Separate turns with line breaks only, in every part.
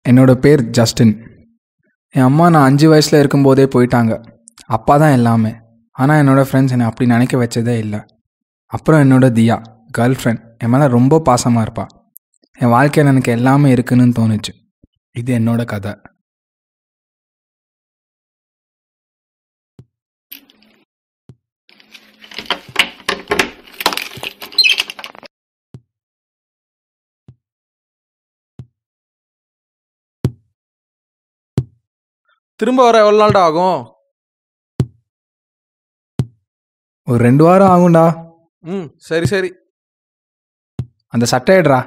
என்னோட பேர் ஜஸ்டின். என் அம்மா நான் 5 வயசில் இருக்கும்போதே போயிட்டாங்க. அப்பா தான் எல்லாமே. ஆனால் என்னோடய ஃப்ரெண்ட்ஸ் என்னை அப்படி நினைக்க வச்சதே இல்லை. அப்புறம் என்னோட தியா கேர்ள் ஃப்ரெண்ட் என் மேலே ரொம்ப பாசமாக இருப்பாள். என் வாழ்க்கையில் எனக்கு எல்லாமே இருக்குன்னு தோணுச்சு. இது என்னோட கதை.
திரும்ப வர எவ்வளோ நாள்டா ஆகும்?
ஒரு 2 வாரம் ஆகும்டா.
சரி சரி.
அந்த சட்டை எடுறா.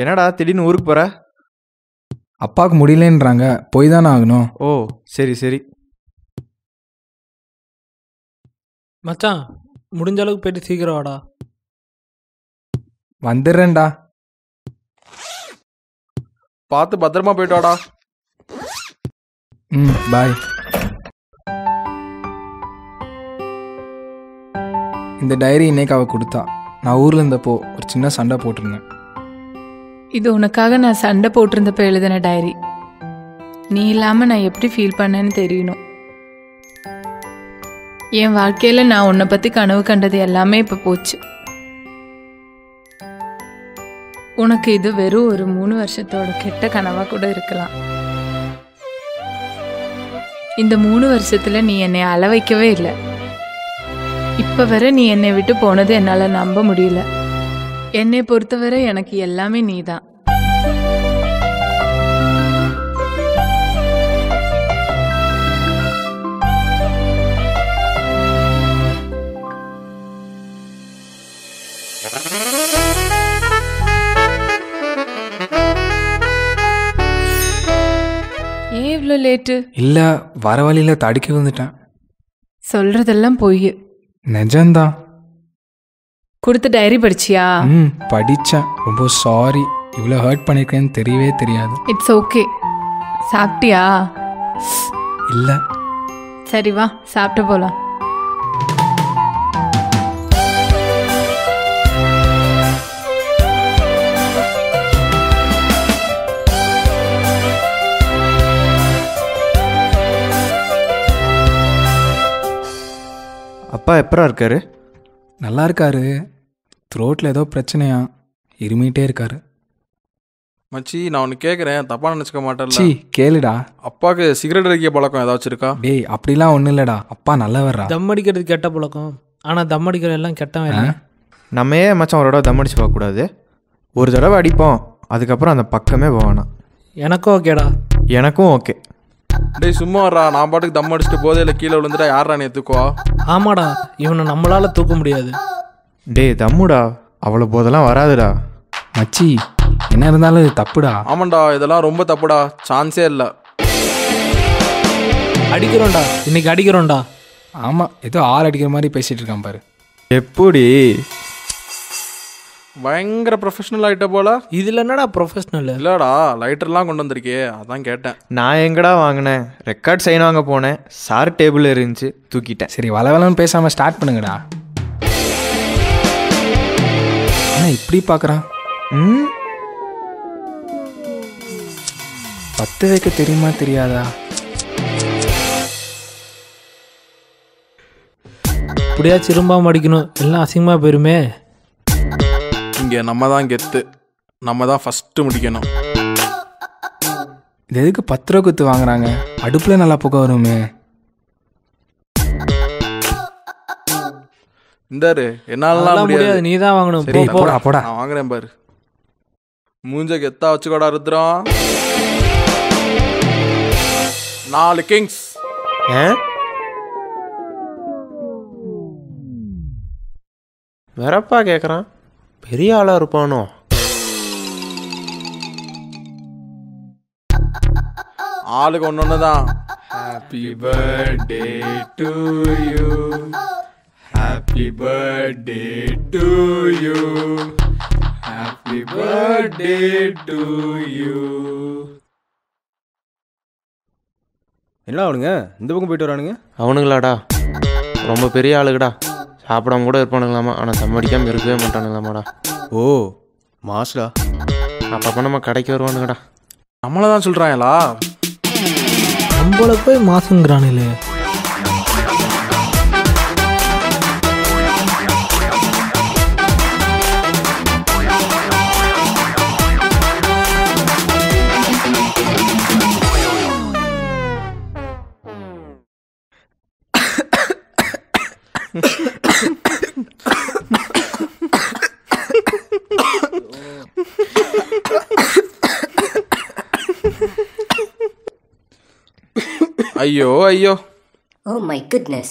என்னடா திடீர்னு ஊருக்கு போகிற?
அப்பாவுக்கு முடியலன்றாங்க, போய் தானே ஆகணும்.
ஓ சரி சரி.
மச்சான், முடிஞ்ச அளவுக்கு போயிட்டு சீக்கிரம் வாடா.
வந்துடுறேன்டா.
பார்த்து பத்திரமா போயிட்டு வாடா.
பாய். இந்த டைரி இன்னைக்கு அவள் கொடுத்தா. நான் ஊரில் இருந்தப்போ ஒரு சின்ன சண்டை போட்டிருந்தேன்.
இது உனக்காக நான் சண்டை போட்டிருந்தப்போ எழுதின டைரி. நீ இல்லாமல் நான் எப்படி ஃபீல் பண்ணேன்னு தெரியணும். என் வாழ்க்கையில் நான் உன்னை பற்றி கனவு கண்டது எல்லாமே இப்போ போச்சு. உனக்கு இது வெறும் ஒரு 3 வருஷத்தோட கெட்ட கனவாக கூட இருக்கலாம். இந்த 3 வருஷத்தில் நீ என்னை அழ வைக்கவே இல்லை. இப்போ வரை நீ என்னை விட்டு போனது என்னால் நம்ப முடியல. என்னை பொறுத்தவரை எனக்கு எல்லாமே நீ தான். ஏன் இவ்வளோ லேட்டு?
இல்லை, வர வழியில் தடுக்கி விழுந்துட்டேன்.
சொல்றதெல்லாம் பொய்.
நிஜம்தான்.
கொடுத்த டைரி படிச்சியா?
படித்தேன். ரொம்ப சாரி, இவ்வளோ ஹர்ட் பண்ணியிருக்கேன்னு தெரியவே தெரியாது.
It's okay. சாப்பிட்டியா?
இல்லை.
சரி வா, சாப்பிட்டு போகலாம்.
அப்பா எப்பரா இருக்காரு?
நல்லா இருக்காரு. த்ரோட்டில் ஏதோ பிரச்சனையா, இருமிகிட்டே இருக்காரு.
மச்சி, நான் ஒன்று கேட்குறேன், தப்பாக நினச்சிக்க மாட்டேன்ல?
சி கேளுடா.
அப்பாவுக்கு சிகரெட் அடிக்க பழக்கம் ஏதாச்சும் இருக்கா?
டேய், அப்படிலாம் ஒன்றும் இல்லைடா. அப்பா நல்லவர்றா.
தம் அடிக்கிறது கெட்ட பழக்கம். ஆனால் தம் அடிக்கிற எல்லாம் கெட்டவன்.
நம்ம ஏன் மச்சான் ஒரு தடவை தம் அடிச்சு பார்க்கக்கூடாது? ஒரு தடவை அடிப்போம், அதுக்கப்புறம் அந்த பக்கமே போவேணாம்.
எனக்கும் ஓகேடா.
எனக்கும் ஓகே.
டேய் சும்மா வர்றா. நான் பாட்டுக்கு தம் அடிச்சுட்டு போதையில் கீழே விழுந்துட்டா யாரா நீ தூக்குவா?
ஆமாடா, இவனை நம்மளால் தூக்க முடியாது.
டேய் தம்முடா, அவ்வளோ போதெல்லாம் வராதுடா.
மச்சி, என்ன இருந்தாலும் இது தப்புடா.
ஆமாண்டா, இதெல்லாம் ரொம்ப தப்புடா. சான்ஸே இல்லை.
அடிக்கிறோம்டா, இன்னைக்கு அடிக்கிறோம்டா.
ஆமாம், ஏதோ ஆள் அடிக்கிற மாதிரி பேசிகிட்டு இருக்கான் பாரு.
எப்படி?
பயங்கர ப்ரொஃபஷனல் ஆகிட்ட போல.
இதில் என்னடா ப்ரொஃபஷ்னல்?
இல்லைடா, லைட்டர்லாம் கொண்டு வந்திருக்கே, அதான் கேட்டேன்.
நான் எங்கடா வாங்கினேன்? ரெக்கார்ட் சைன் வாங்க போனேன், சார் டேபிள் இருந்துச்சு, தூக்கிட்டேன்.
சரி, வளவலன்னு பேசாமல் ஸ்டார்ட் பண்ணுங்கடா. என்ன இப்படி பார்க்குறான்? 10 வைக்க தெரியுமா தெரியாதா?
இப்படியா திரும்பாமல் அடிக்கணும், எல்லாம் அசிங்கமாக போயிருமே.
இங்கே நம்ம தான் கெத்து. நம்ம தான் ஃபஸ்ட்டு முடிக்கணும்.
இது எதுக்கு 10 ரூபா குத்து வாங்குறாங்க? அடுப்பில் நல்லா புகை வருமே.
இந்தாரு, என்னாலலாம் முடியாது.
நீ தான் வாங்கணும்.
சரி, போடா போடா.
நான் வாங்குறேன் பாரு. மூஞ்ச கெத்தா வச்சுக்கோடா ருத்ரம். 4 கிங்ஸ்.
வேறப்பா கேட்குறான், பெரிய ஆளாக இருப்பானோ?
ஆளுக்கு ஒன்று தான்.
Happy birthday to you, happy birthday to you, happy birthday to you.
என்ன அவனுங்க இந்த பக்கம் போயிட்டு வரானுங்க?
அவனுங்களாடா ரொம்ப பெரிய ஆளுகடா. சாப்பிடாம கூட இருப்பானுங்களாமா, ஆனால் சம்மடிக்காமல் இருக்கவே மாட்டானுங்களாமாடா.
ஓ மாஸ்டா.
அப்பப்போ நம்ம கடைக்கு வருவானுங்கடா.
நம்மளை தான் சொல்கிறாங்களா?
நம்மள போய் மாசுங்கிறானுங்களே.
ஐயோ ஐயோ.
Oh my goodness.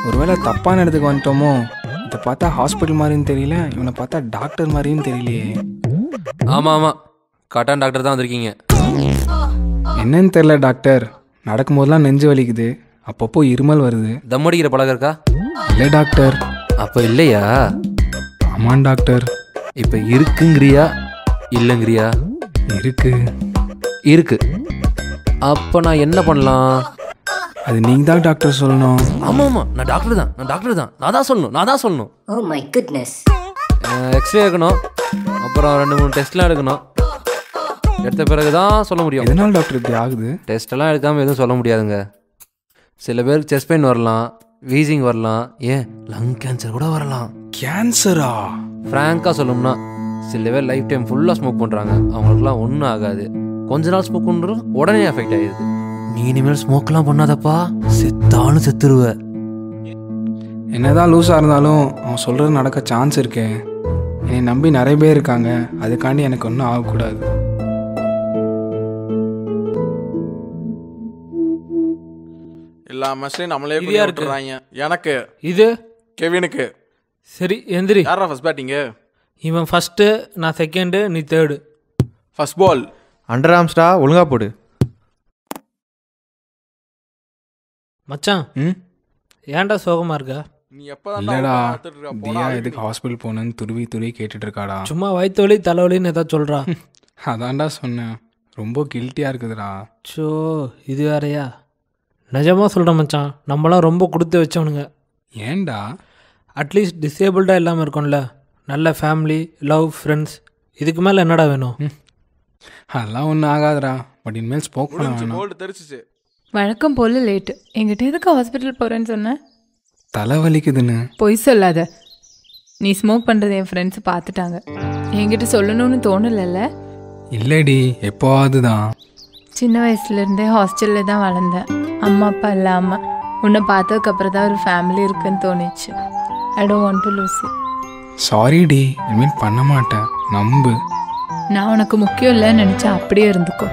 ஒருவேளை தப்பான இடத்துக்கு வந்துட்டோமோ? இதை பார்த்தா ஹாஸ்பிட்டல் மாதிரியும் தெரியல, இவனை பார்த்தா டாக்டர் மாதிரியும் தெரியலையே.
ஆமாம் ஆமாம், கரெக்டான டாக்டர் தான் வந்திருக்கீங்க.
என்னன்னு தெரியல டாக்டர், நடக்கும்போதெல்லாம் நெஞ்சு வலிக்குது, அப்பப்போ இருமல் வருது.
தம் அடிக்கிற பழக்கம் இருக்கா?
இல்லை டாக்டர்.
அப்போ இல்லையா?
ஆமாம் டாக்டர்.
இப்போ இருக்குங்கிறியா இல்லைங்கிறியா?
இருக்கு.
இருக்கு. அப்போ நான் என்ன பண்ணலாம்?
அது நீங்கள் தான் டாக்டர் சொல்லணும்.
ஆமாம் ஆமாம், நான் டாக்டர் தான், நான் தான் சொல்லணும்.
Oh my goodness.
எக்ஸ்ரே எடுக்கணும், அப்புறம் 2-3 டெஸ்ட்லாம் எடுக்கணும். எடுத்த பிறகு தான் சொல்ல முடியும்.
எதனால் டாக்டர் இப்படி ஆகுது?
டெஸ்ட்டெல்லாம் எடுக்காமல் எதுவும் சொல்ல முடியாதுங்க. சில பேருக்கு செஸ்ட் பெயின் வரலாம், வீசிங் வரலாம், ஏன் லங் கேன்சர் கூட வரலாம்.
கேன்சரா?
ஃப்ராங்காக சொல்லணும்னா சில பேர் லைஃப் டைம் ஃபுல்லாக ஸ்மோக் பண்ணுறாங்க, அவங்களுக்குலாம் ஒன்றும் ஆகாது. கொஞ்ச நாள் ஸ்மோக் பண்ணுறோம், உடனே அஃபெக்ட் ஆகிடுது. நீ இனிமேல் ஸ்மோக்லாம் பண்ணாதப்பா, செத்தாலும் செத்துருவ.
என்னதான் லூஸாக இருந்தாலும் அவன் சொல்கிறது நடக்க சான்ஸ் இருக்கே. என்னை நம்பி நிறைய பேர் இருக்காங்க, அதுக்காண்டி எனக்கு ஒன்றும் ஆகக்கூடாது.
எல்லா மெஸ்லையும் நம்மளே
இதுயா இருக்கு.
விட்டுறாங்க. எனக்கு
இது
கெவினுக்கு.
சரி எந்திரி.
யாரா ஃபர்ஸ்ட் பேட்டிங்கு?
இவன் ஃபஸ்ட்டு, நான் செகண்டு, நீ தேர்டு.
First ball.
அண்டர் ஆம்ஸ்டா, ஒழுங்கா போடு.
மச்சான், ஏன்டா சோகமாக இருக்கா?
நீ எப்போ
இல்லடா, தியா எதுக்கு ஹாஸ்பிட்டல் போனேன்னு துருவி கேட்டுட்டு இருக்காடா.
சும்மா வயிற்று வலி தலைவலின்னு ஏதாவது சொல்கிறா.
அதான்டா சொன்னேன், ரொம்ப கில்ட்டியாக இருக்குதுடா.
ஸோ இது வேறையா? நிஜமாக சொல்கிறேன் மச்சான், நம்மளாம் ரொம்ப கொடுத்து வச்சவனுங்க.
ஏன்டா?
அட்லீஸ்ட் டிசேபிள்டாக இல்லாமல் இருக்கோம்ல, நல்ல ஃபேமிலி, லவ், ஃப்ரெண்ட்ஸ், இதுக்கு மேலே என்னடா வேணும்?
அதெல்லாம் ஒன்றும் ஆகாதுடா, பட் இனிமேல் ஸ்மோக் பண்ண வேணாம்.
கோல்டு தெரிச்சிச்சு.
வழக்கம் போல் லேட்டு. எங்கிட்ட எதுக்கு ஹாஸ்பிட்டல் போகிறேன்னு சொன்னேன்?
தலை வலிக்குதுன்னு.
பொய் சொல்லாத. நீ ஸ்மோக் பண்ணுறதை என் ஃப்ரெண்ட்ஸ் பார்த்துட்டாங்க. என்கிட்ட சொல்லணும்னு தோணலைல்ல?
இல்லடி, எப்போவாது தான்.
சின்ன வயசுலேருந்தே ஹாஸ்டலில் தான் வளர்ந்தேன். அம்மா அப்பா இல்லாமல். உன்னை பார்த்ததுக்கப்புறம் தான் ஒரு ஃபேமிலி இருக்குன்னு தோணுச்சு. I don't want to lose it.
சாரிடி, இனிமேல் பண்ண மாட்டேன், நம்பு.
நான் உனக்கு முக்கியம் இல்லைன்னு நினச்சா அப்படியே இருந்துக்கோ.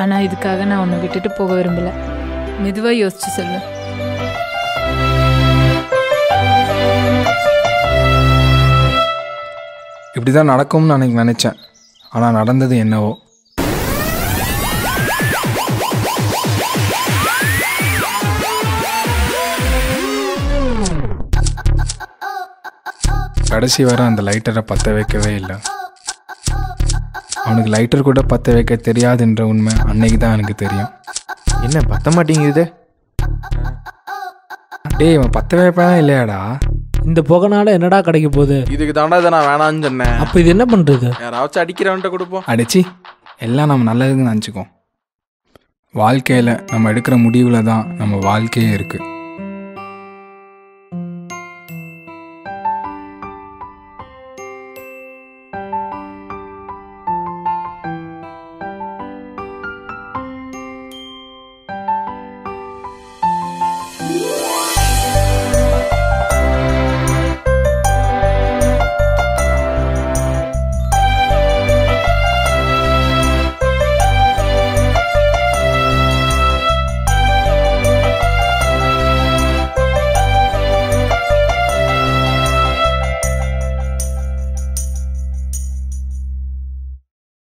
ஆனால் இதுக்காக நான் உன்னை விட்டுட்டு போக விரும்பலை. மெதுவாக யோசிச்சு சொல்லு.
இப்படி தான் நடக்கும்னு நான் நினச்சேன், ஆனால் நடந்தது என்னவோ. கடைசி வரை அந்த லைட்டரை பற்ற வைக்கவே இல்லை. அவனுக்கு லைட்டர் கூட பற்ற வைக்க தெரியாதுன்ற உண்மை அன்னைக்கு தான் எனக்கு தெரியும்.
என்ன பத்த மாட்டேங்குது?
டேய், இவன் பற்ற வைப்பானா இல்லையாடா?
இந்த புகைனால என்னடா கிடைக்க போகுது?
இதுக்கு தாண்டா இதை நான் வேணான்னு சொன்னேன்.
அப்போ இது என்ன பண்ணுறது?
யாராச்சும் அடிக்கிறவன்ட்ட கொடுப்போம்.
அடிச்சு எல்லாம் நம்ம நல்லதுன்னு நினச்சிக்கோம். வாழ்க்கையில் நம்ம எடுக்கிற முடிவில் தான் நம்ம வாழ்க்கையே இருக்குது.